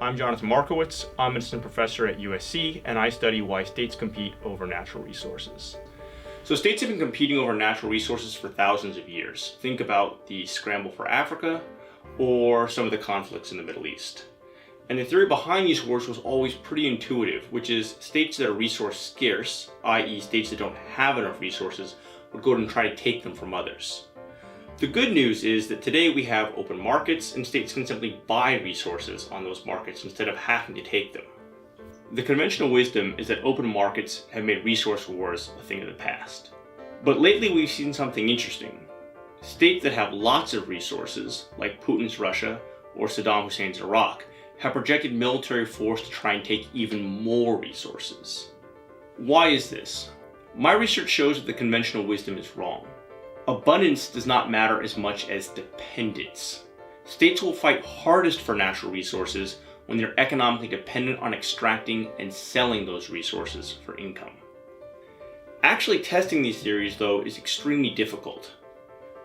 I'm Jonathan Markowitz. I'm an assistant professor at USC, and I study why states compete over natural resources. So states have been competing over natural resources for thousands of years. Think about the scramble for Africa or some of the conflicts in the Middle East. And the theory behind these wars was always pretty intuitive, which is states that are resource scarce, i.e. states that don't have enough resources, would go and try to take them from others. The good news is that today we have open markets and states can simply buy resources on those markets instead of having to take them. The conventional wisdom is that open markets have made resource wars a thing of the past. But lately we've seen something interesting. States that have lots of resources, like Putin's Russia or Saddam Hussein's Iraq, have projected military force to try and take even more resources. Why is this? My research shows that the conventional wisdom is wrong. Abundance does not matter as much as dependence. States will fight hardest for natural resources when they're economically dependent on extracting and selling those resources for income. Actually testing these theories, though, is extremely difficult.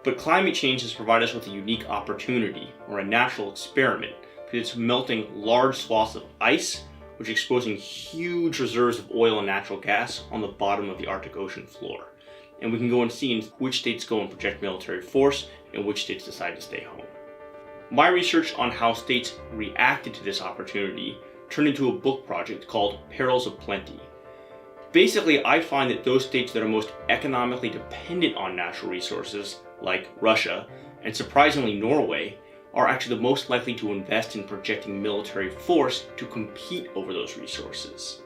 But climate change has provided us with a unique opportunity, or a natural experiment, because it's melting large swaths of ice, which is exposing huge reserves of oil and natural gas on the bottom of the Arctic Ocean floor. And we can go and see which states go and project military force and which states decide to stay home. My research on how states reacted to this opportunity turned into a book project called Perils of Plenty. Basically, I find that those states that are most economically dependent on natural resources, like Russia, and surprisingly Norway, are actually the most likely to invest in projecting military force to compete over those resources.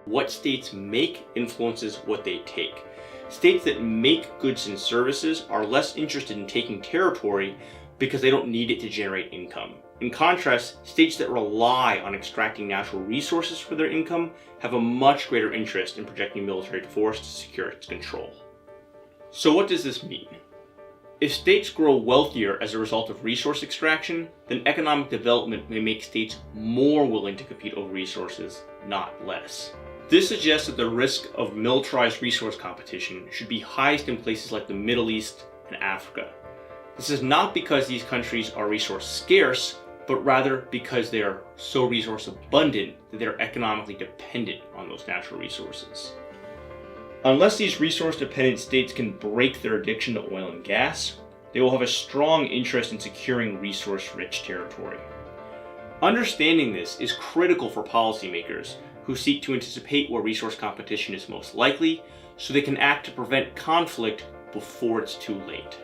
What states make influences what they take. States that make goods and services are less interested in taking territory because they don't need it to generate income. In contrast, states that rely on extracting natural resources for their income have a much greater interest in projecting military force to secure its control. So what does this mean? If states grow wealthier as a result of resource extraction, then economic development may make states more willing to compete over resources, not less. This suggests that the risk of militarized resource competition should be highest in places like the Middle East and Africa. This is not because these countries are resource scarce, but rather because they are so resource abundant that they're economically dependent on those natural resources. Unless these resource-dependent states can break their addiction to oil and gas, they will have a strong interest in securing resource-rich territory. Understanding this is critical for policymakers who seek to anticipate where resource competition is most likely, so they can act to prevent conflict before it's too late.